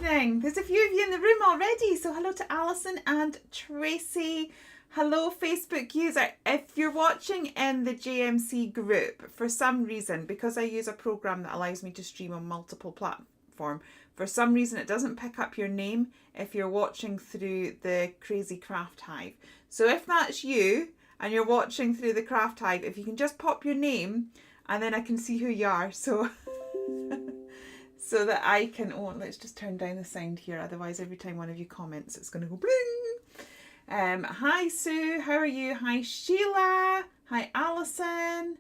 evening. There's a few of you in the room already. So hello to Alison and Tracy. Hello, Facebook user. If you're watching in the JMC group, for some reason, because I use a program that allows me to stream on multiple platforms, for some reason it doesn't pick up your name if you're watching through the Crazy Craft Hive. So if that's you and you're watching through the Craft Hive, if you can just pop your name and then I can see who you are. So so that I can, oh, let's just turn down the sound here. Otherwise, every time one of you comments, it's going to go bling. Hi, Sue. How are you? Hi, Sheila. Hi, Alison.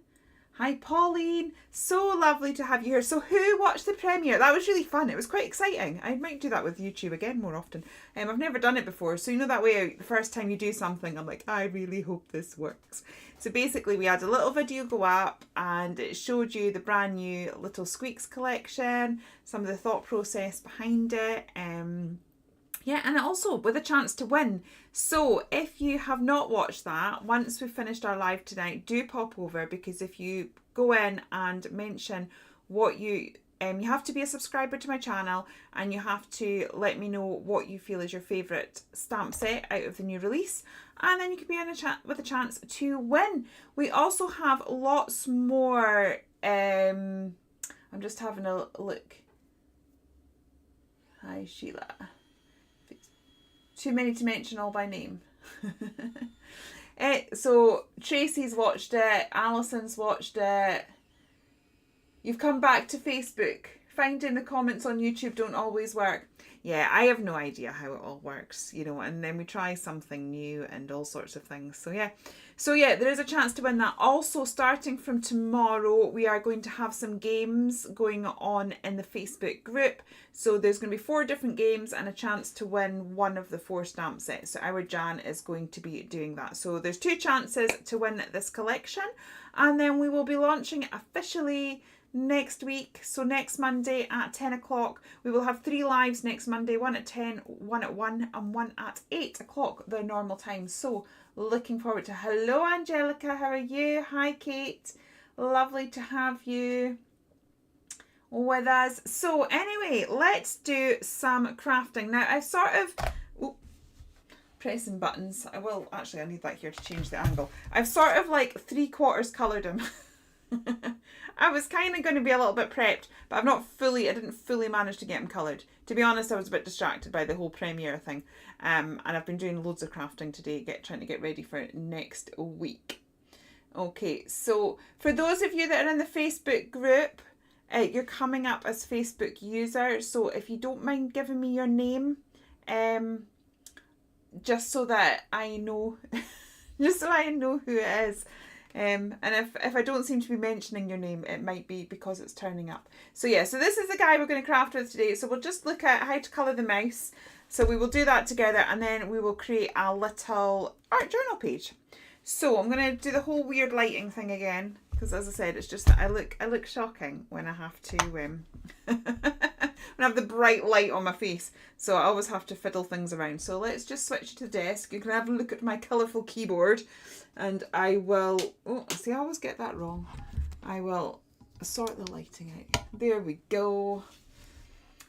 Hi, Pauline. So lovely to have you here. So who watched the premiere? That was really fun. It was quite exciting. I might do that with YouTube again more often. I've never done it before. So, you know, that way, the first time you do something, I'm like, I really hope this works. So basically, we had a little video go up and it showed you the brand new little Squeaks collection, some of the thought process behind it. Yeah, and also with a chance to win. So if you have not watched that, once we've finished our live tonight, do pop over, because if you go in and mention what you have to be a subscriber to my channel, and you have to let me know what you feel is your favourite stamp set out of the new release, and then you can be in a chat with a chance to win. We also have lots more. I'm just having a look. Hi, Sheila. Too many to mention all by name. So Tracy's watched it, Alison's watched it. You've come back to Facebook. Finding the comments on YouTube don't always work. Yeah, I have no idea how it all works, you know, and then we try something new and all sorts of things. So yeah, there is a chance to win that. Also, starting from tomorrow, we are going to have some games going on in the Facebook group. So there's going to be 4 different games and a chance to win one of the 4 stamp sets. So our Jan is going to be doing that. So there's 2 chances to win this collection, and then we will be launching it officially next week. So next Monday at 10 o'clock, we will have 3 lives next Monday, 1 at 10, 1 at 1 and 1 at 8 o'clock, the normal time. So looking forward to. Hello Angelica, how are you? Hi Kate, lovely to have you with us. So anyway, let's do some crafting. Now I've sort of pressing buttons. I need that here to change the angle. I've sort of like 3/4 coloured them. I was kind of going to be a little bit prepped, but I didn't fully manage to get them coloured. To be honest, I was a bit distracted by the whole premiere thing. And I've been doing loads of crafting today, trying to get ready for next week. Okay, so for those of you that are in the Facebook group, you're coming up as Facebook user. So if you don't mind giving me your name, just so that I know, just so I know who it is. And if I don't seem to be mentioning your name, it might be because it's turning up. So yeah, so this is the guy we're going to craft with today. So we'll just look at how to colour the mouse. So we will do that together, and then we will create a little art journal page. So I'm going to do the whole weird lighting thing again, because as I said, it's just that I look shocking when I have to when I have the bright light on my face. So I always have to fiddle things around. So let's just switch to the desk. You can have a look at my colourful keyboard, and I will, I always get that wrong. I will sort the lighting out. There we go.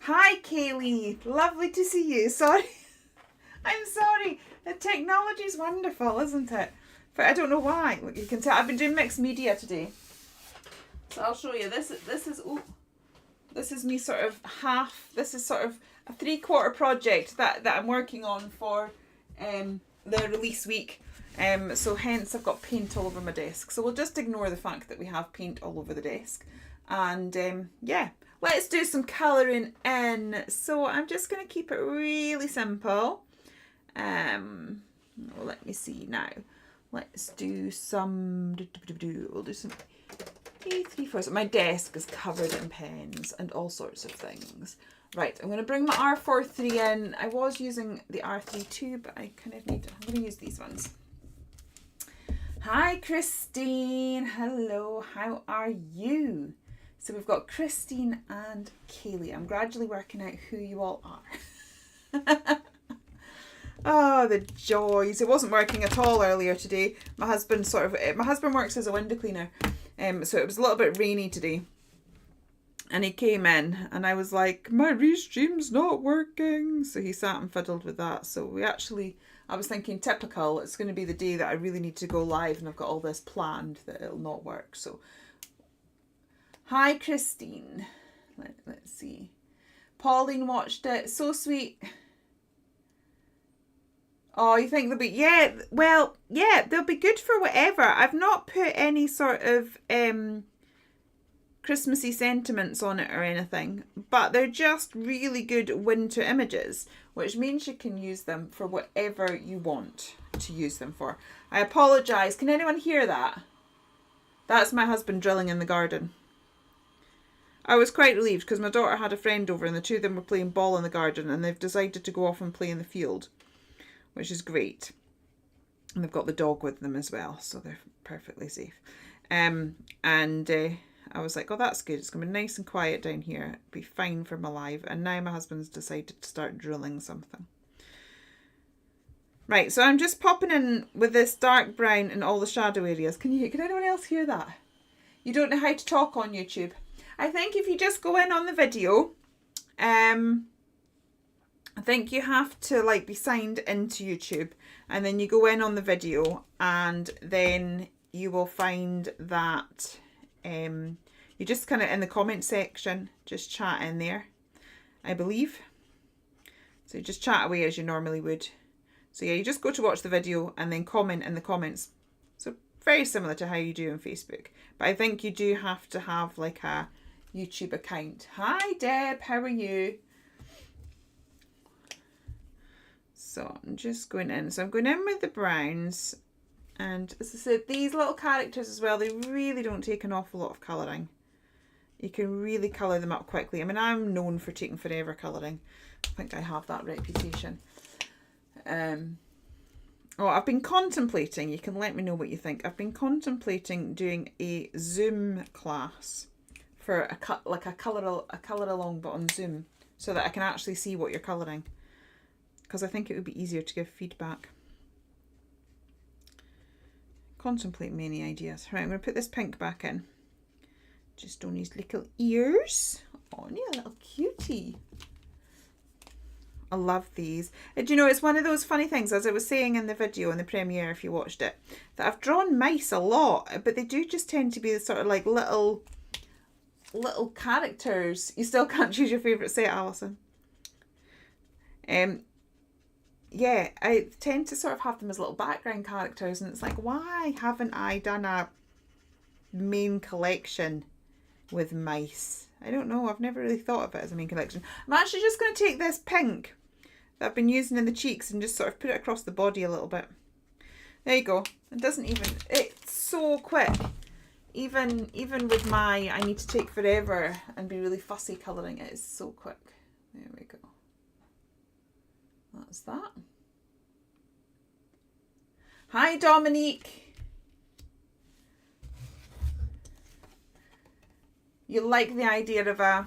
Hi Kaylee, lovely to see you. Sorry, I'm sorry. The technology's wonderful, isn't it? But I don't know why. Look, you can tell I've been doing mixed media today. So I'll show you. This is me sort of this is sort of a 3/4 project that I'm working on for the release week. So hence I've got paint all over my desk. So we'll just ignore the fact that we have paint all over the desk. And yeah, let's do some colouring in. So I'm just going to keep it really simple. Well, let me see now. Let's do some, we'll do some A3 My desk is covered in pens and all sorts of things. Right, I'm going to bring my R43 in. I was using the R32, but I'm going to use these ones. Hi Christine, hello, how are you? So we've got Christine and Kaylee. I'm gradually working out who you all are. Oh, the joys. It wasn't working at all earlier today. My husband works as a window cleaner. So it was a little bit rainy today. And he came in and I was like, my restream's not working. So he sat and fiddled with that. So I was thinking typical, it's going to be the day that I really need to go live and I've got all this planned that it'll not work. So, hi Christine. Let's see. Pauline watched it. So sweet. Oh, you think they'll be, yeah, well, yeah, they'll be good for whatever. I've not put any sort of Christmassy sentiments on it or anything, but they're just really good winter images, which means you can use them for whatever you want to use them for. I apologise. Can anyone hear that? That's my husband drilling in the garden. I was quite relieved because my daughter had a friend over and the two of them were playing ball in the garden and they've decided to go off and play in the field, which is great. And they've got the dog with them as well, so they're perfectly safe. I was like, oh, that's good. It's going to be nice and quiet down here. It'll be fine for my live. And now my husband's decided to start drilling something. Right, so I'm just popping in with this dark brown in all the shadow areas. Can anyone else hear that? You don't know how to talk on YouTube. I think if you just go in on the video, I think you have to like be signed into YouTube, and then you go in on the video, and then you will find that you just kind of in the comment section, just chat in there, I believe. So you just chat away as you normally would. So yeah, you just go to watch the video and then comment in the comments. So very similar to how you do on Facebook. But I think you do have to have like a YouTube account. Hi Deb, how are you? So I'm just going in. So I'm going in with the browns. And as I said, these little characters as well, they really don't take an awful lot of colouring. You can really colour them up quickly. I mean, I'm known for taking forever colouring. I think I have that reputation. I've been contemplating, you can let me know what you think. I've been contemplating doing a Zoom class for a colour along but on Zoom, so that I can actually see what you're colouring. Because I think it would be easier to give feedback. Contemplate many ideas. Right, I'm going to put this pink back in. Just on his little ears. Oh, yeah, little cutie. I love these. Do you know, it's one of those funny things, as I was saying in the video, in the premiere, if you watched it, that I've drawn mice a lot, but they do just tend to be the sort of like little characters. You still can't choose your favourite set, Alison. Yeah, I tend to sort of have them as little background characters, and it's like, why haven't I done a main collection with mice? I don't know. I've never really thought of it as a main collection. I'm actually just going to take this pink that I've been using in the cheeks and just sort of put it across the body a little bit. There you go. It doesn't even... It's so quick. Even with my... I need to take forever and be really fussy colouring it. It's so quick. There we go. That's that. Hi, Dominique. You like the idea of a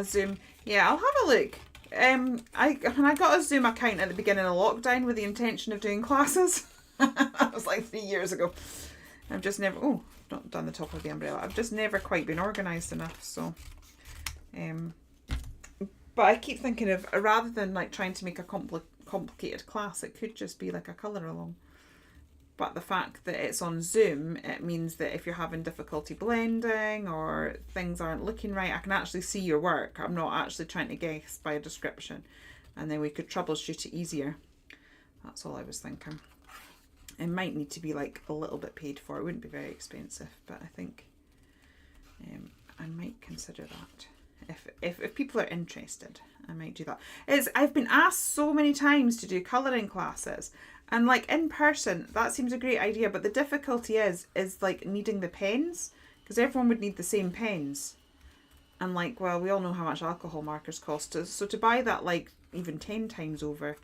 Zoom? Yeah, I'll have a look. I got a Zoom account at the beginning of lockdown with the intention of doing classes. That was like 3 years ago. I've just never... Oh, not done the top of the umbrella. I've just never quite been organised enough, so... But I keep thinking of, rather than like trying to make a complicated class, it could just be like a colour along. But the fact that it's on Zoom, it means that if you're having difficulty blending or things aren't looking right, I can actually see your work. I'm not actually trying to guess by a description. And then we could troubleshoot it easier. That's all I was thinking. It might need to be like a little bit paid for. It wouldn't be very expensive, but I think I might consider that. If people are interested, I might do that. I've been asked so many times to do colouring classes, and like in person, that seems a great idea, but the difficulty is like needing the pens, because everyone would need the same pens. And like, well, we all know how much alcohol markers cost us, so to buy that like even 10 times over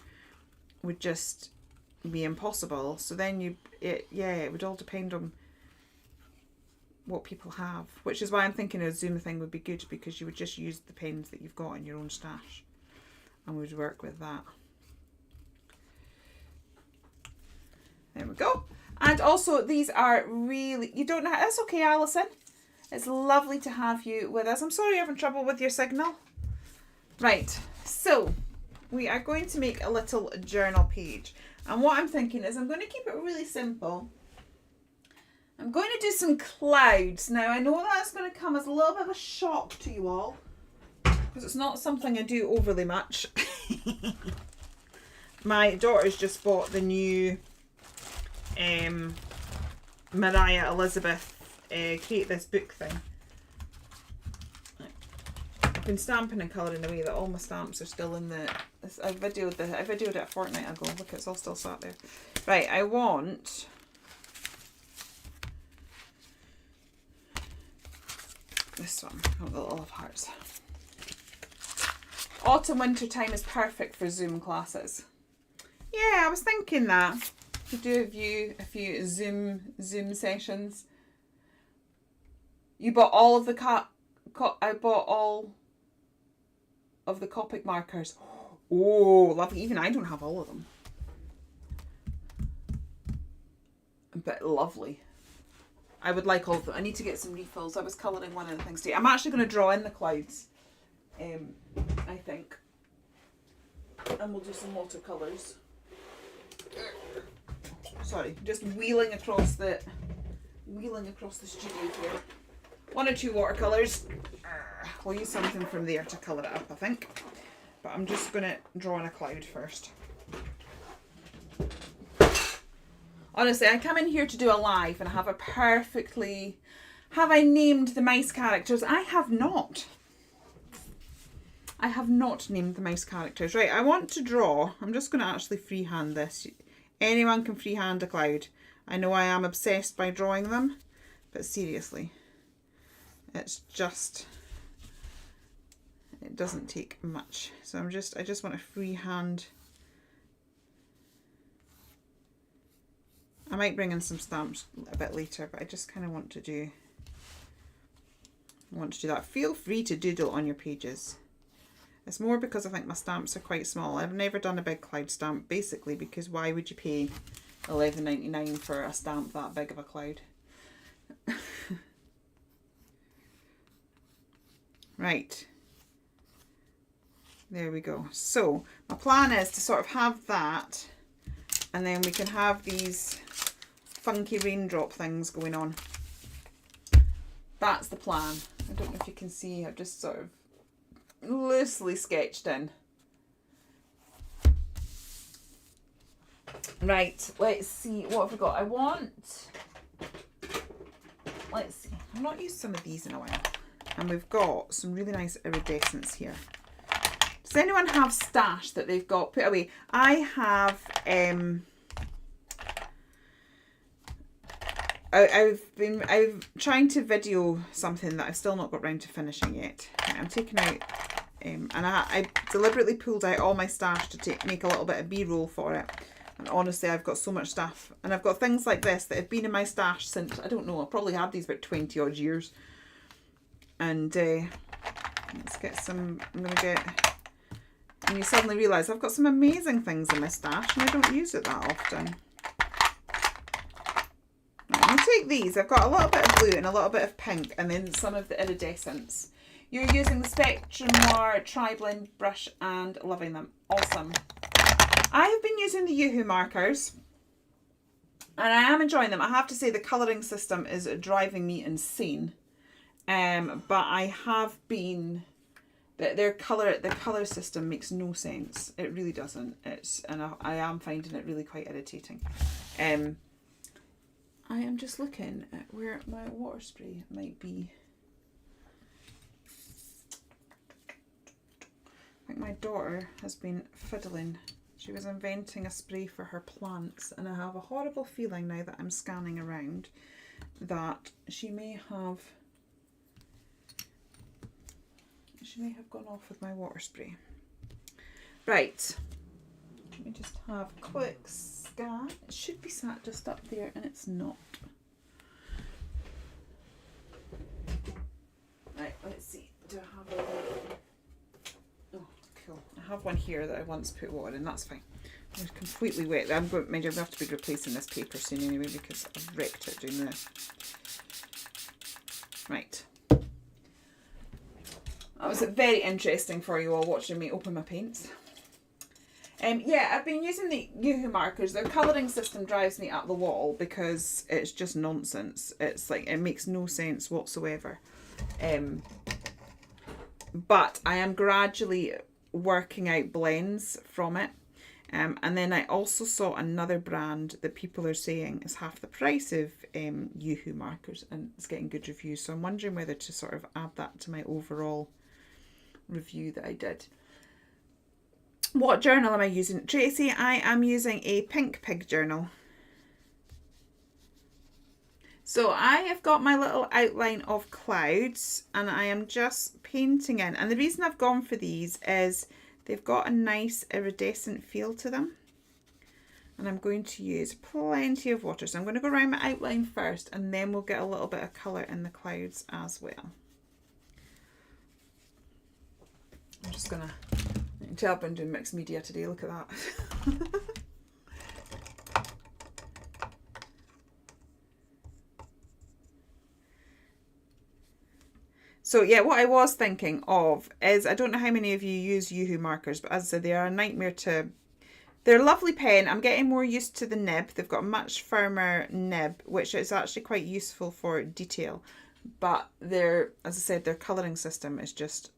would just be impossible. So then it would all depend on what people have, which is why I'm thinking a Zoom thing would be good, because you would just use the pens that you've got in your own stash and we would work with that. There we go. And also these are really, you don't know, that's okay, Alison. It's lovely to have you with us. I'm sorry you're having trouble with your signal. Right, so we are going to make a little journal page. And what I'm thinking is I'm going to keep it really simple. I'm going to do some clouds. Now, I know that's going to come as a little bit of a shock to you all, because it's not something I do overly much. My daughter's just bought the new Maria Elizabeth Create This Book thing. I've been stamping and colouring away that all my stamps are still in the... I videoed it a fortnight ago. Look, it's all still sat there. Right, I want... this one. I want the little of hearts. Autumn winter time is perfect for Zoom classes. Yeah, I was thinking that. To do a few Zoom sessions. You bought all of the I bought all of the Copic markers. Oh, lovely. Even I don't have all of them. But lovely. I would like all of them. I need to get some refills. I was colouring one of the things today. I'm actually going to draw in the clouds. I think. And we'll do some watercolours. Sorry, just wheeling across the studio here. 1 or 2 watercolours. We'll use something from there to colour it up, I think. But I'm just going to draw in a cloud first. Honestly, I come in here to do a live and I have a perfectly... Have I named the mice characters? I have not. I have not named the mouse characters. Right, I want to draw. I'm just going to actually freehand this. Anyone can freehand a cloud. I know I am obsessed by drawing them, but seriously, it's just, it doesn't take much. So I just want to freehand. I might bring in some stamps a bit later, but I just kind of want to do that. Feel free to doodle on your pages. It's more because I think my stamps are quite small. I've never done a big cloud stamp, basically because why would you pay $11.99 for a stamp that big of a cloud? Right. There we go. So my plan is to sort of have that, and then we can have these funky raindrop things going on. That's the plan. I don't know if you can see, I've just sort of loosely sketched in. Right, let's see, what have we got? Let's see, I've not used some of these in a while, and we've got some really nice iridescents here. Does anyone have stash that they've got put away? I have I've trying to video something that I've still not got round to finishing yet. I'm taking out and I deliberately pulled out all my stash to make a little bit of B-roll for it. And honestly, I've got so much stuff, and I've got things like this that have been in my stash since, I don't know, I've probably had these about 20 odd years. And let's get some, I'm going to get, and you suddenly realise I've got some amazing things in my stash and I don't use it that often. I'm going to take these. I've got a little bit of blue and a little bit of pink, and then some of the iridescents. You're using the Spectrum Noir Tri-Blend brush and loving them. Awesome. I have been using the Yoo-Hoo markers and I am enjoying them. I have to say the colouring system is driving me insane. But I have been... the colour system makes no sense. It really doesn't. I am finding it really quite irritating. I am just looking at where my water spray might be. I think my daughter has been fiddling. She was inventing a spray for her plants, and I have a horrible feeling now that I'm scanning around that she may have gone off with my water spray. Right. Let me just have a quick scan. It should be sat just up there, and it's not. Right, let's see. Do I have a... Oh, cool. I have one here that I once put water in. That's fine. It's completely wet. I'm going to have to be replacing this paper soon anyway because I've wrecked it doing this. Right. That was very interesting for you all watching me open my paints. Yeah, I've been using the Yoo-hoo markers. Their colouring system drives me up the wall because it's just nonsense. It's like, it makes no sense whatsoever. But I am gradually working out blends from it. And then I also saw another brand that people are saying is half the price of Yoo-hoo markers, and it's getting good reviews. So I'm wondering whether to sort of add that to my overall review that I did. What journal am I using? Tracy, I am using a Pink Pig journal. So I have got my little outline of clouds and I am just painting in. And the reason I've gone for these is they've got a nice iridescent feel to them. And I'm going to use plenty of water. So I'm going to go around my outline first and then we'll get a little bit of colour in the clouds as well. I'm just going to... You can tell I've been doing mixed media today, look at that. So yeah, what I was thinking of is, I don't know how many of you use Yoo-hoo markers, but as I said, they are a nightmare to... They're a lovely pen. I'm getting more used to the nib. They've got a much firmer nib, which is actually quite useful for detail. But they're, as I said, their colouring system is just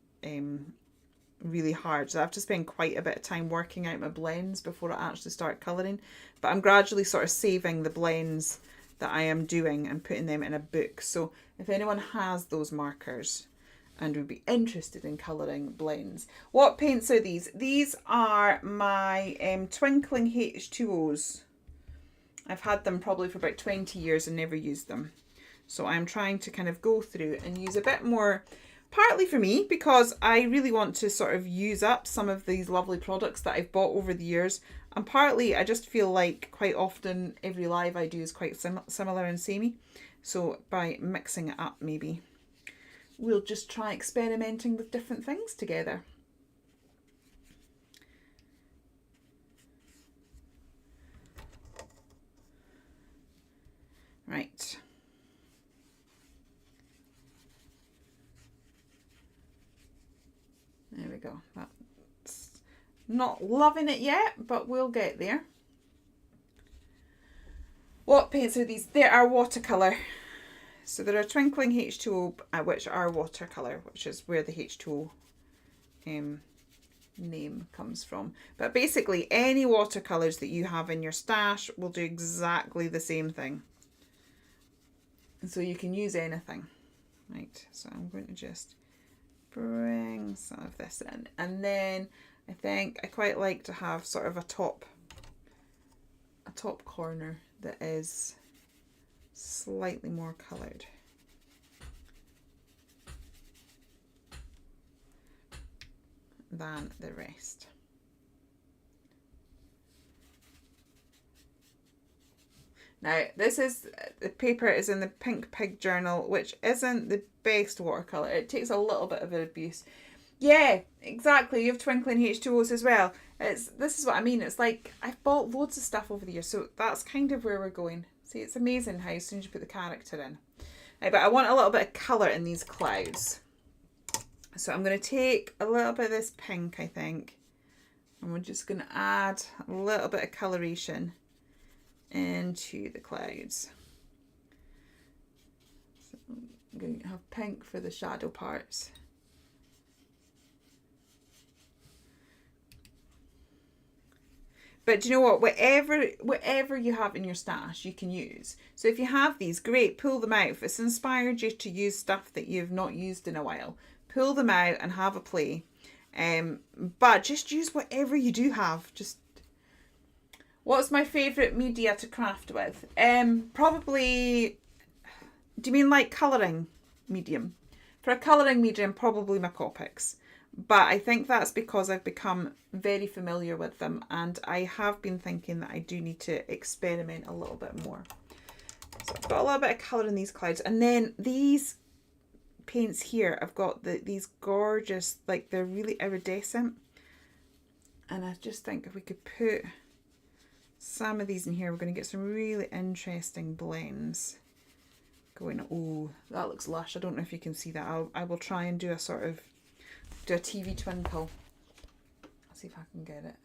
really hard. So I have to spend quite a bit of time working out my blends before I actually start colouring. But I'm gradually sort of saving the blends that I am doing and putting them in a book. So if anyone has those markers and would be interested in colouring blends. What paints are these? These are my Twinkling H2Os. I've had them probably for about 20 years and never used them. So I'm trying to kind of go through and use a bit more, partly for me, because I really want to sort of use up some of these lovely products that I've bought over the years. And partly I just feel like quite often every live I do is quite similar and samey. So by mixing it up, maybe we'll just try experimenting with different things together. Right. There we go. That's not loving it yet, but we'll get there. What paints are these? They are watercolour. So there are Twinkling H2O, which are watercolour, which is where the H2O name comes from. But basically, any watercolours that you have in your stash will do exactly the same thing. And so you can use anything. Right, so I'm going to just bring some of this in. And then I think I quite like to have sort of a top corner that is slightly more coloured. Than the rest. Now this is, the paper is in the Pink Pig journal, which isn't the best watercolour. It takes a little bit of abuse. Yeah, exactly. You have Twinkling H2Os as well. This is what I mean. It's like I've bought loads of stuff over the years, so that's kind of where we're going. See, it's amazing how as soon as you put the character in. Right, but I want a little bit of colour in these clouds. So I'm going to take a little bit of this pink, I think, and we're just going to add a little bit of coloration into the clouds. So I'm going to have pink for the shadow parts. But do you know what? Whatever you have in your stash, you can use. So if you have these, great, pull them out. If it's inspired you to use stuff that you've not used in a while, pull them out and have a play. But just use whatever you do have. Just, what's my favourite media to craft with? Probably, do you mean like colouring medium? For a colouring medium, probably my Copics. But I think that's because I've become very familiar with them, and I have been thinking that I do need to experiment a little bit more. So I've got a little bit of colour in these clouds, and then these paints here, I've got these gorgeous, like they're really iridescent, and I just think if we could put some of these in here, we're going to get some really interesting blends going, oh, that looks lush. I don't know if you can see that. I will try and do a sort of, do a TV twinkle. See if I can get it.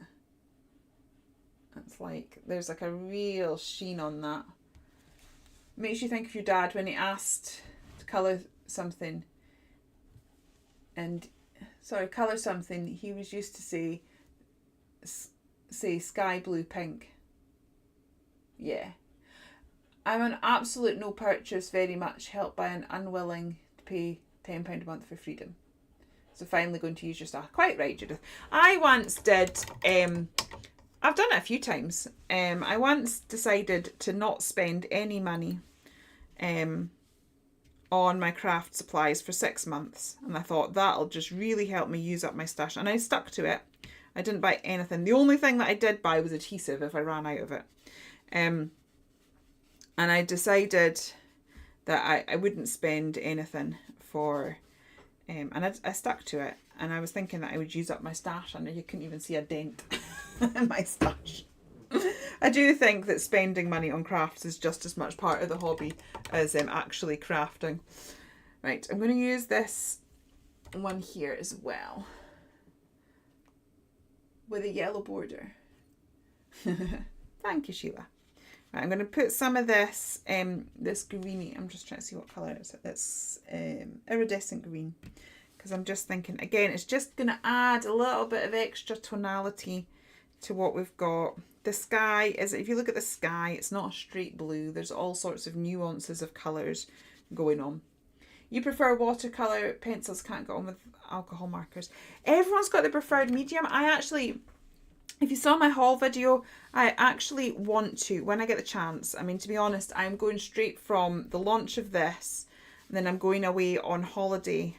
It's like, there's like a real sheen on that. Makes you think of your dad when he asked to colour something. And, sorry, colour something. He was used to say sky blue pink. Yeah. I'm an absolute no purchase, very much helped by an unwilling to pay £10 a month for freedom. So finally going to use your stuff. Quite right, Judith. I once did, I've done it a few times. I once decided to not spend any money on my craft supplies for 6 months. And I thought that'll just really help me use up my stash. And I stuck to it. I didn't buy anything. The only thing that I did buy was adhesive if I ran out of it. And I decided that I wouldn't spend anything for, and I stuck to it. And I was thinking that I would use up my stash, and you couldn't even see a dent in my stash. I do think that spending money on crafts is just as much part of the hobby as actually crafting. Right, I'm going to use this one here as well with a yellow border. Thank you, Sheila. Right, I'm going to put some of this this greeny. I'm just trying to see what colour it is. It's iridescent green, because I'm just thinking, again, it's just going to add a little bit of extra tonality to what we've got. The sky is, if you look at the sky, it's not a straight blue. There's all sorts of nuances of colours going on. You prefer watercolour pencils, can't go on with alcohol markers. Everyone's got their preferred medium. I actually, if you saw my haul video, I actually want to, when I get the chance, I mean, to be honest, I'm going straight from the launch of this, and then I'm going away on holiday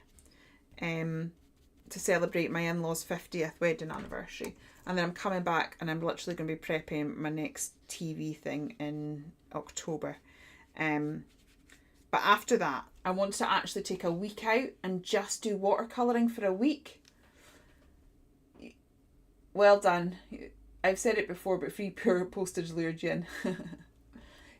to celebrate my in-laws' 50th wedding anniversary. And then I'm coming back, and I'm literally going to be prepping my next TV thing in October. But after that, I want to actually take a week out and just do watercolouring for a week. Well done. I've said it before, but free pure postage lured you in.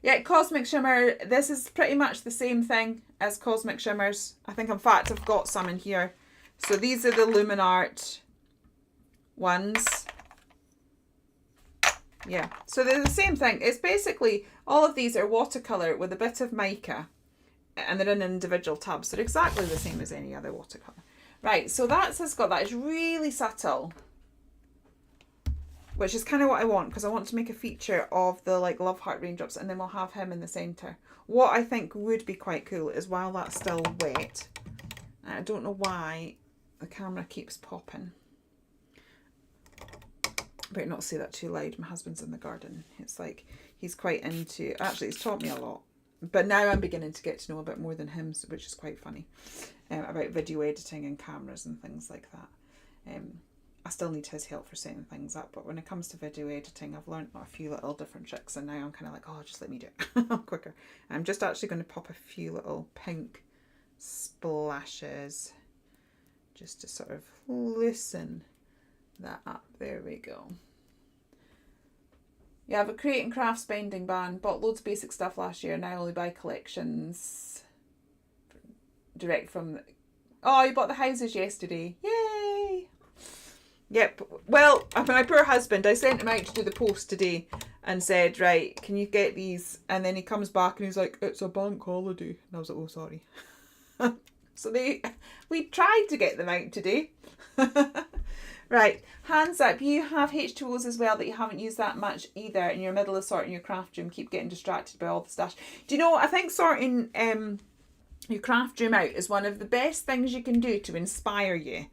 Yeah, Cosmic Shimmer. This is pretty much the same thing as Cosmic Shimmers. I think, in fact, I've got some in here. So these are the Luminart ones. Yeah, so they're the same thing. It's basically, all of these are watercolour with a bit of mica, and they're in individual tubs. They're exactly the same as any other watercolour. Right, so that's has got that. It's really subtle, which is kind of what I want, because I want to make a feature of the like Love Heart raindrops, and then we'll have him in the centre. What I think would be quite cool is, while that's still wet, I don't know why the camera keeps popping. Better not say that too loud. My husband's in the garden. It's like, he's quite into, actually he's taught me a lot, but now I'm beginning to get to know a bit more than him, which is quite funny, about video editing and cameras and things like that. I still need his help for setting things up, but when it comes to video editing, I've learned a few little different tricks, and now I'm kind of like, oh, just let me do it quicker. I'm just actually going to pop a few little pink splashes just to sort of loosen that up. There we go. Yeah, I have a Create and Craft spending ban. Bought loads of basic stuff last year. Now I only buy collections direct from oh, you bought the houses yesterday. Yay! Yep. Well, my poor husband, I sent him out to do the post today and said, right, can you get these? And then he comes back and he's like, it's a bank holiday. And I was like, oh, sorry. So we tried to get them out today. Right, hands up. You have H2Os as well that you haven't used that much either, and you're in the middle of sorting your craft room, keep getting distracted by all the stuff. Do you know, I think sorting your craft room out is one of the best things you can do to inspire you.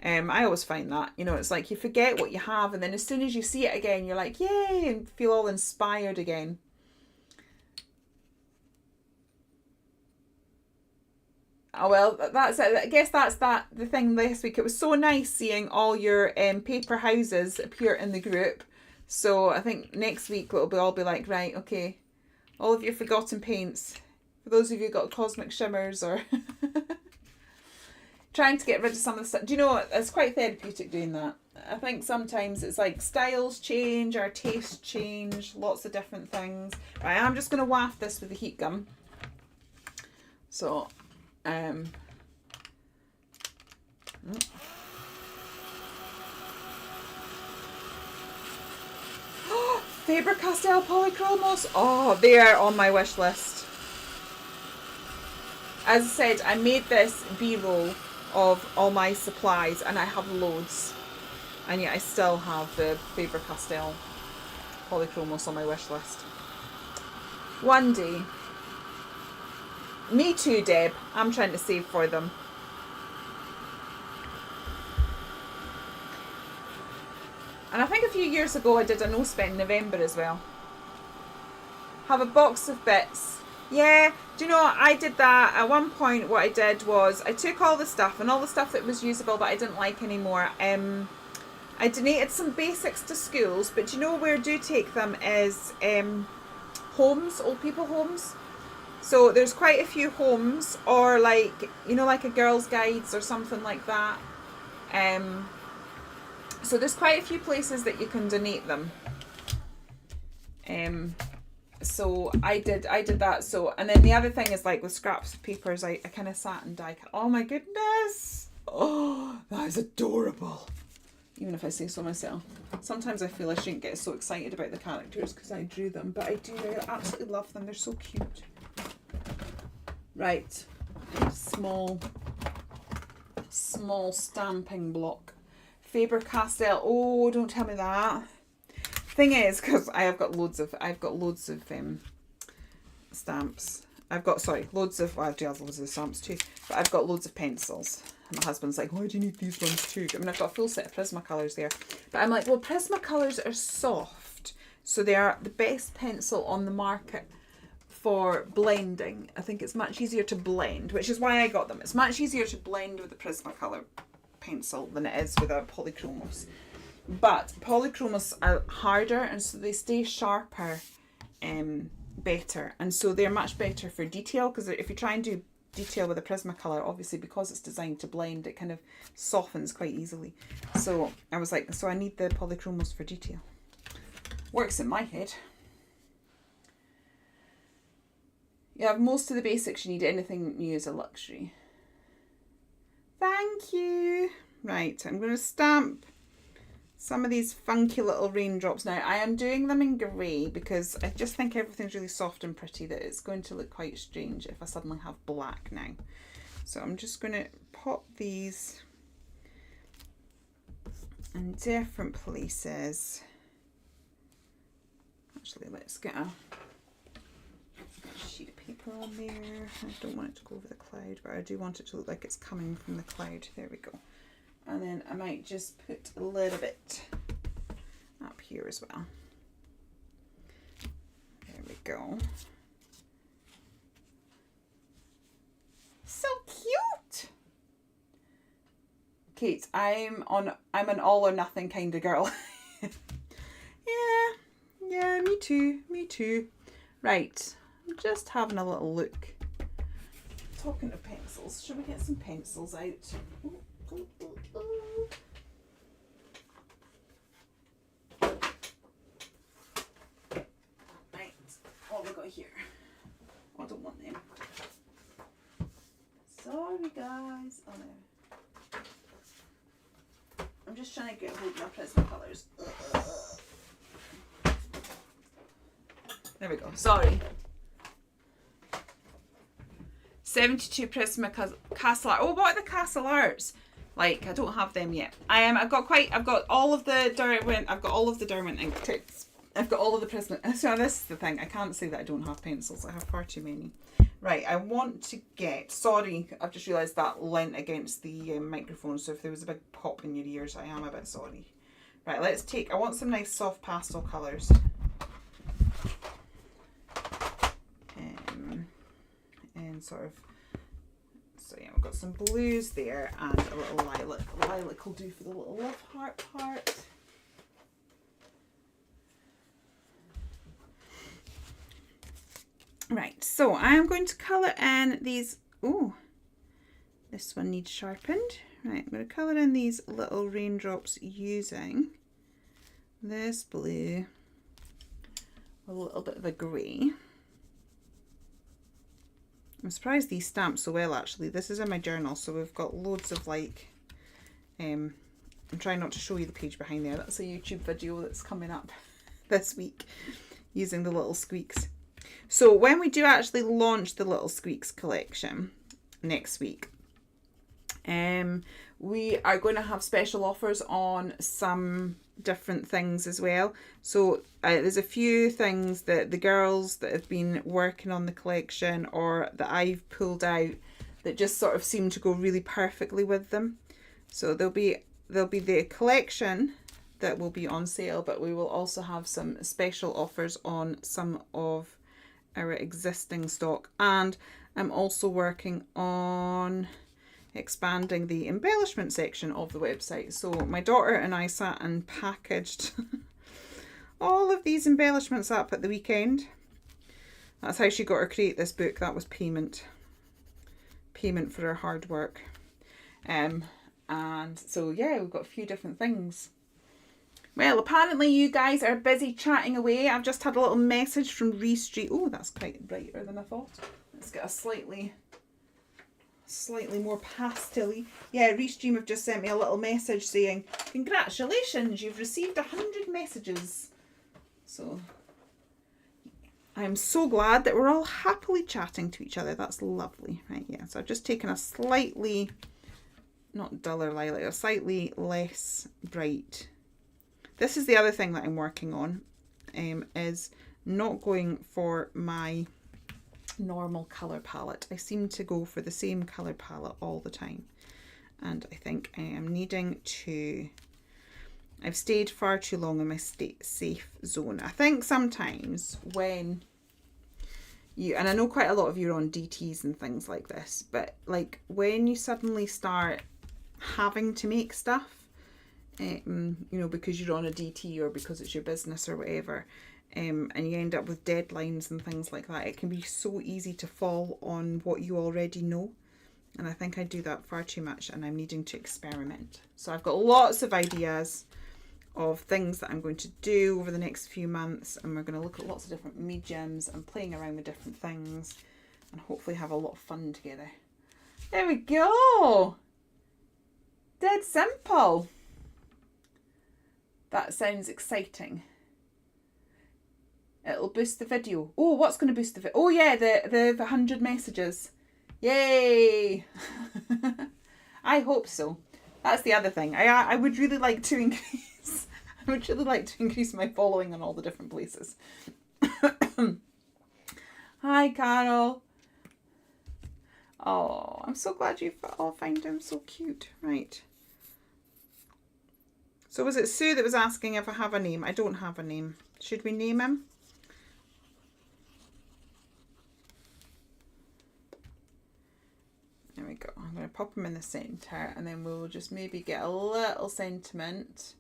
I always find that, you know, it's like you forget what you have, and then as soon as you see it again, you're like, yay, and feel all inspired again. Oh, well, that's it. I guess that's the thing this week. It was so nice seeing all your paper houses appear in the group. So I think next week it'll all be like, right, okay, all of your forgotten paints. For those of you who got Cosmic Shimmers or trying to get rid of some of the stuff. Do you know what? It's quite therapeutic doing that. I think sometimes it's like styles change, our tastes change, lots of different things. Right, I'm just going to waft this with the heat gun. So, Faber-Castell Polychromos. Oh, they are on my wish list. As I said, I made this B-roll of all my supplies and I have loads. And yet I still have the Faber-Castell Polychromos on my wish list. One day. Me too, Deb. I'm trying to save for them. And I think a few years ago I did a no-spend November as well. Have a box of bits. Yeah, do you know what? I did that. At one point what I did was I took all the stuff and all the stuff that was usable that I didn't like anymore. I donated some basics to schools, but do you know where I do take them is homes, old people homes. So there's quite a few homes, or like, you know, like a girls' guides or something like that. So there's quite a few places that you can donate them. So I did that. So, and then the other thing is, like with scraps of papers, I kind of sat and oh my goodness. Oh, that is adorable. Even if I say so myself. Sometimes I feel I shouldn't get so excited about the characters because I drew them, but I do. I absolutely love them. They're so cute. Right. Small stamping block. Faber-Castell. Oh, don't tell me that. Thing is, because I've got loads of stamps. I've got, loads of, well, I do have loads of stamps too, but I've got loads of pencils. And my husband's like, why do you need these ones too? I mean, I've got a full set of Prismacolors there. But I'm like, well, Prismacolors are soft. So they are the best pencil on the market for blending. I think it's much easier to blend, which is why I got them. It's much easier to blend with the Prismacolor pencil than it is with a Polychromos. But Polychromos are harder, and so they stay sharper better. And so they're much better for detail, because if you try and do detail with a Prismacolor, obviously because it's designed to blend, it kind of softens quite easily. So I was like, so I need the Polychromos for detail. Works in my head. You have most of the basics you need. Anything new is a luxury. Thank you. Right, I'm going to stamp some of these funky little raindrops. Now, I am doing them in grey because I just think everything's really soft and pretty, that it's going to look quite strange if I suddenly have black now. So I'm just going to pop these in different places. Actually, let's get a sheet of paper on there. I don't want it to go over the cloud, but I do want it to look like it's coming from the cloud. There we go. And then I might just put a little bit up here as well. There we go. So cute. Kate, I'm an all or nothing kind of girl. Yeah, me too. Right, I'm just having a little look. Talking of pencils, should we get some pencils out? Right, what have we got here? Oh, I don't want them. Sorry guys. Oh no. I'm just trying to get hold of my Prismacolors. There we go. Sorry. 72 Prismacolor. Oh, what are the Castle Arts? Like, I don't have them yet. I've got all of the Derwent. I've got all of the Derwent ink tips. I've got all of the Prisma. So this is the thing. I can't say that I don't have pencils. I have far too many. Right. I want to get. Sorry, I've just realised that leant against the microphone. So if there was a big pop in your ears, I am a bit sorry. Right. Let's take. I want some nice soft pastel colours. And sort of. So yeah, we've got some blues there and a little lilac. Lilac will do for the little love heart part. Right, so I'm going to colour in these. Oh, this one needs sharpened. Right, I'm going to colour in these little raindrops using this blue, a little bit of a grey. I'm surprised these stamp so well, actually. This is in my journal, so we've got loads of like, I'm trying not to show you the page behind there. That's a YouTube video that's coming up this week using the Little Squeaks. So when we do actually launch the Little Squeaks collection next week, we are going to have special offers on some different things as well. So there's a few things that the girls that have been working on the collection or that I've pulled out that just sort of seem to go really perfectly with them. So there'll be the collection that will be on sale, but we will also have some special offers on some of our existing stock. And I'm also working on expanding the embellishment section of the website. So my daughter and I sat and packaged all of these embellishments up at the weekend. That's how she got her create this book. That was payment for her hard work. And so yeah, we've got a few different things. Well, apparently you guys are busy chatting away. I've just had a little message from Restream. Oh, that's quite brighter than I thought. Let's get a slightly more pastel-y. Yeah, Restream have just sent me a little message saying, congratulations, you've received 100 messages. So I'm so glad that we're all happily chatting to each other. That's lovely. Right, yeah, so I've just taken a slightly, not duller lilac, a slightly less bright. This is the other thing that I'm working on, is not going for my normal colour palette. I seem to go for the same colour palette all the time. And I think I am needing to... I've stayed far too long in my safe zone. I think sometimes when you... And I know quite a lot of you are on DTs and things like this, but like when you suddenly start having to make stuff, you know, because you're on a DT or because it's your business or whatever, and you end up with deadlines and things like that, it can be so easy to fall on what you already know. And I think I do that far too much, and I'm needing to experiment. So I've got lots of ideas of things that I'm going to do over the next few months, and we're going to look at lots of different mediums and playing around with different things and hopefully have a lot of fun together. There we go! Dead simple! That sounds exciting. It'll boost the video. Oh, what's going to boost the video? Oh yeah, the 100 messages. Yay! I hope so. That's the other thing. I would really like to increase. I would really like to increase my following on all the different places. Hi, Carol. Oh, I'm so glad you all find him so cute. Right. So was it Sue that was asking if I have a name? I don't have a name. Should we name him? There we go. I'm going to pop him in the centre, and then we'll just maybe get a little sentiment.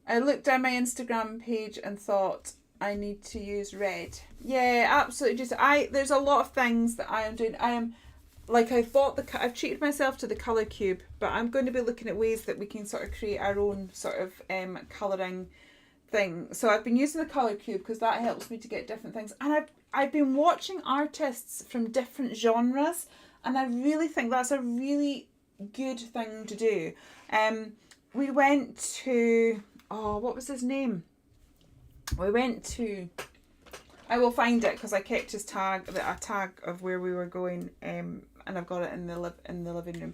I looked down my Instagram page and thought I need to use red. Yeah, absolutely. There's a lot of things that I am doing. I've treated myself to the colour cube, but I'm going to be looking at ways that we can sort of create our own sort of colouring thing. So I've been using the colour cube because that helps me to get different things. And I've been watching artists from different genres, and I really think that's a really good thing to do. We went to, what was his name? We went to, I will find it because I kept his tag, a tag of where we were going, and I've got it in the living room.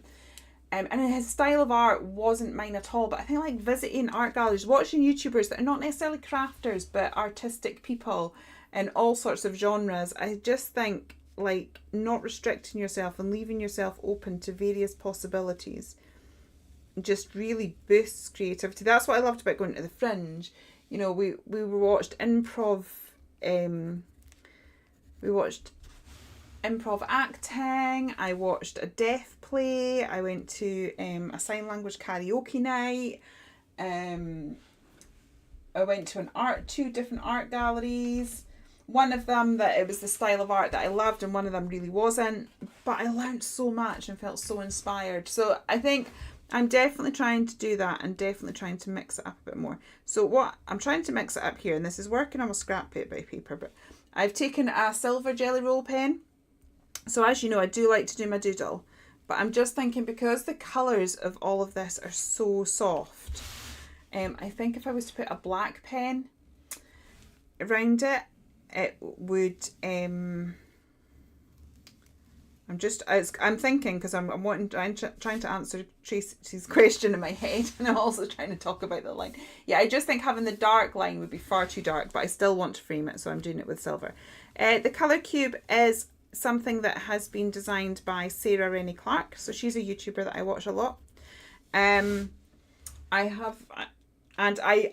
And his style of art wasn't mine at all, but I think like visiting art galleries, watching YouTubers that are not necessarily crafters, but artistic people in all sorts of genres, I just think like not restricting yourself and leaving yourself open to various possibilities just really boosts creativity. That's what I loved about going to the Fringe. You know, we watched improv, improv acting, I watched a deaf play, I went to a sign language karaoke night, I went to two different art galleries. One of them that it was the style of art that I loved, and one of them really wasn't, but I learned so much and felt so inspired. So I think I'm definitely trying to do that, and definitely trying to mix it up a bit more. So what I'm trying to mix it up here, and this is working on a scrap paper, but I've taken a silver jelly roll pen, So as you know, I do like to do my doodle, but I'm just thinking because the colours of all of this are so soft, I think if I was to put a black pen around it, it would, I'm thinking, because I'm trying to answer Tracy's question in my head, and I'm also trying to talk about the line. Yeah, I just think having the dark line would be far too dark, but I still want to frame it, so I'm doing it with silver. The colour cube is something that has been designed by Sarah Rennie Clark, so she's a YouTuber that I watch a lot. I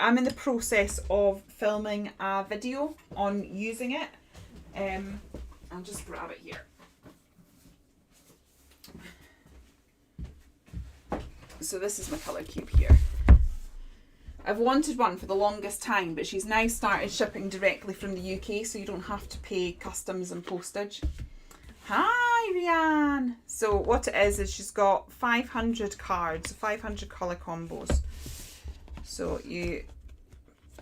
am in the process of filming a video on using it. I'll just grab it here. So this is my colour cube here. I've wanted one for the longest time, but she's now started shipping directly from the UK, so you don't have to pay customs and postage. Hi, Rianne. So what it is she's got 500 cards, 500 colour combos. So you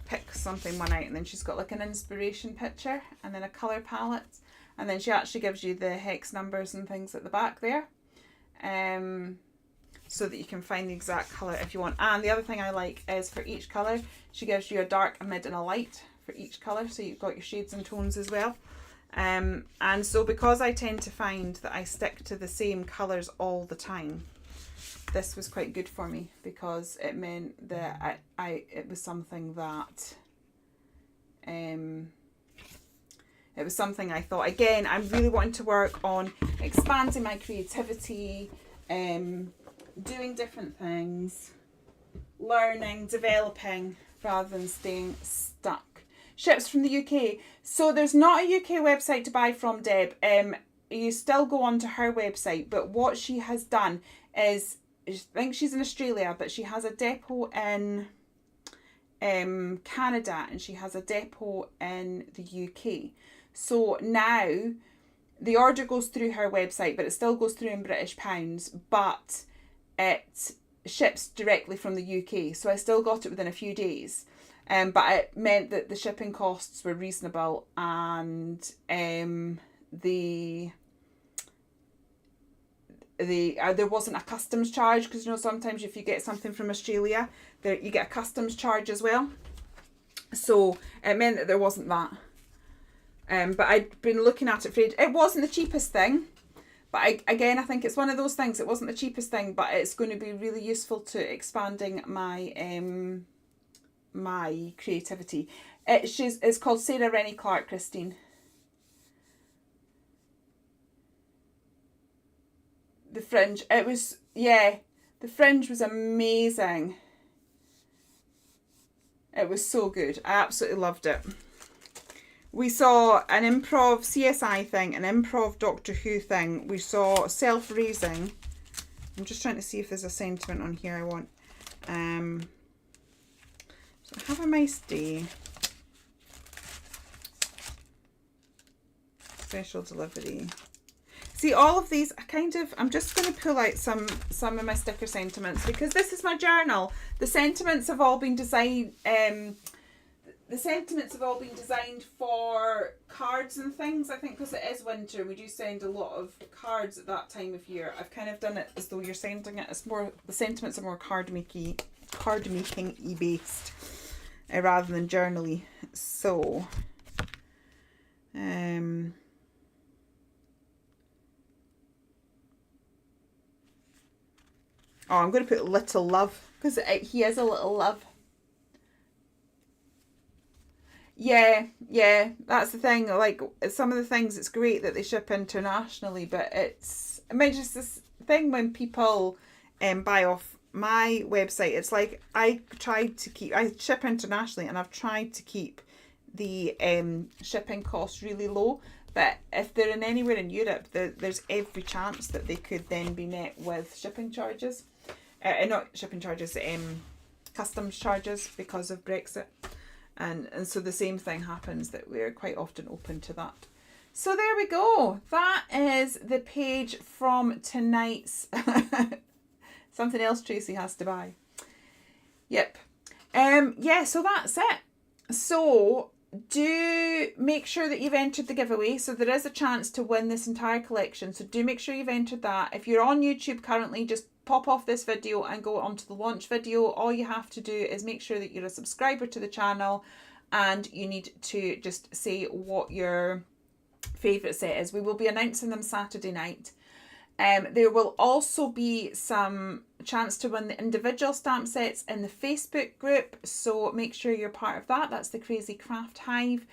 pick one out, and then she's got like an inspiration picture and then a colour palette, and then she actually gives you the hex numbers and things at the back there. So that you can find the exact colour if you want. And the other thing I like is for each colour, she gives you a dark, a mid and a light for each colour, so you've got your shades and tones as well. And so because I tend to find that I stick to the same colours all the time, this was quite good for me, because it meant that it was something that it was something I thought, again, I'm really wanting to work on expanding my creativity, doing different things, learning, developing, rather than staying stuck. Ships from the UK. So there's not a UK website to buy from, Deb. You still go onto her website, but what she has done is, I think she's in Australia, but she has a depot in Canada, and she has a depot in the UK. So now the order goes through her website, but it still goes through in British pounds, but it ships directly from the UK. So I still got it within a few days. But it meant that the shipping costs were reasonable, and there wasn't a customs charge, because you know sometimes if you get something from Australia, you get a customs charge as well. So it meant that there wasn't that. But I'd been looking at it for it wasn't the cheapest thing, but I think it's one of those things. It wasn't the cheapest thing, but it's going to be really useful to expanding my my creativity. It's called Sarah Rennie Clark, Christine. The fringe, the fringe was amazing. It was so good. I absolutely loved it. We saw an improv CSI thing, an improv Doctor Who thing. We saw self-raising. I'm just trying to see if there's a sentiment on here I want. So have a nice day. Special delivery. See, all of these, I'm just going to pull out some of my sticker sentiments, because this is my journal. The sentiments have all been designed, for cards and things, I think, because it is winter. We do send a lot of cards at that time of year. I've kind of done it as though you're sending it. The sentiments are more card making based, rather than journally. So, I'm going to put little love, because he is a little love. Yeah, that's the thing. Like, some of the things, it's great that they ship internationally, but it's just this thing when people buy off my website. It's like I ship internationally, and I've tried to keep the shipping costs really low. But if they're anywhere in Europe, there's every chance that they could then be met with shipping charges. Not shipping charges, customs charges, because of Brexit. And so the same thing happens, that we're quite often open to that. So there we go. That is the page from tonight's something else Tracy has to buy. Yep. So that's it. So do make sure that you've entered the giveaway. So there is a chance to win this entire collection. So do make sure you've entered that. If you're on YouTube currently, just pop off this video and go onto the launch video. All you have to do is make sure that you're a subscriber to the channel, and you need to just say what your favourite set is. We will be announcing them Saturday night. There will also be some chance to win the individual stamp sets in the Facebook group, so make sure you're part of that. That's the Crazy Craft Hive.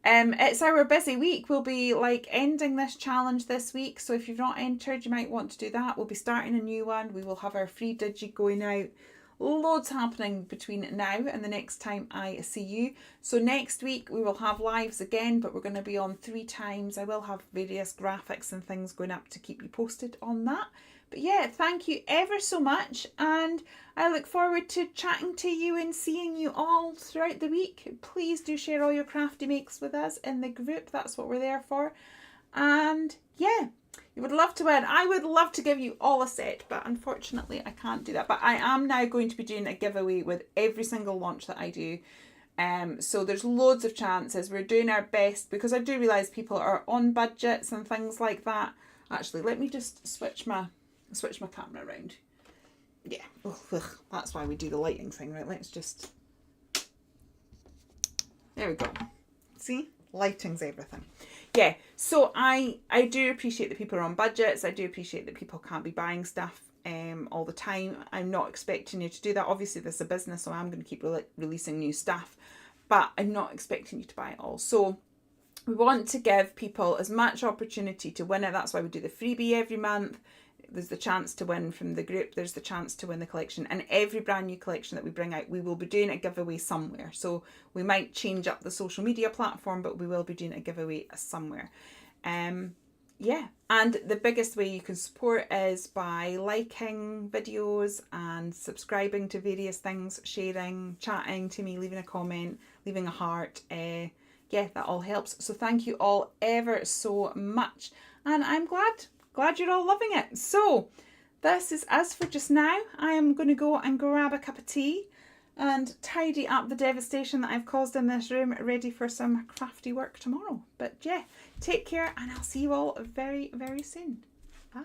It's our busy week. We'll be like ending this challenge this week, so if you've not entered, you might want to do that. We'll be starting a new one. We will have our free digi going out. Loads happening between now and the next time I see you. So next week we will have lives again, but we're going to be on 3 times. I will have various graphics and things going up to keep you posted on that. But yeah, thank you ever so much, and I look forward to chatting to you and seeing you all throughout the week. Please do share all your crafty makes with us in the group. That's what we're there for. And yeah, you would love to win. I would love to give you all a set, but unfortunately I can't do that. But I am now going to be doing a giveaway with every single launch that I do. So there's loads of chances. We're doing our best, because I do realise people are on budgets and things like that. Actually, let me just switch my camera around. Yeah, ugh, that's why we do the lighting thing, right? Let's just... There we go. See? Lighting's everything. Yeah, so I do appreciate that people are on budgets. I do appreciate that people can't be buying stuff all the time. I'm not expecting you to do that. Obviously, this is a business, so I'm going to keep releasing new stuff, but I'm not expecting you to buy it all. So we want to give people as much opportunity to win it. That's why we do the freebie every month. There's the chance to win from the group. There's the chance to win the collection. And every brand new collection that we bring out, we will be doing a giveaway somewhere. So we might change up the social media platform, but we will be doing a giveaway somewhere. Yeah. And the biggest way you can support is by liking videos and subscribing to various things, sharing, chatting to me, leaving a comment, leaving a heart. Yeah, that all helps. So thank you all ever so much. And I'm glad you're all loving it. So this is us for just now. I am going to go and grab a cup of tea and tidy up the devastation that I've caused in this room, ready for some crafty work tomorrow. But yeah, take care, and I'll see you all very, very soon. Bye.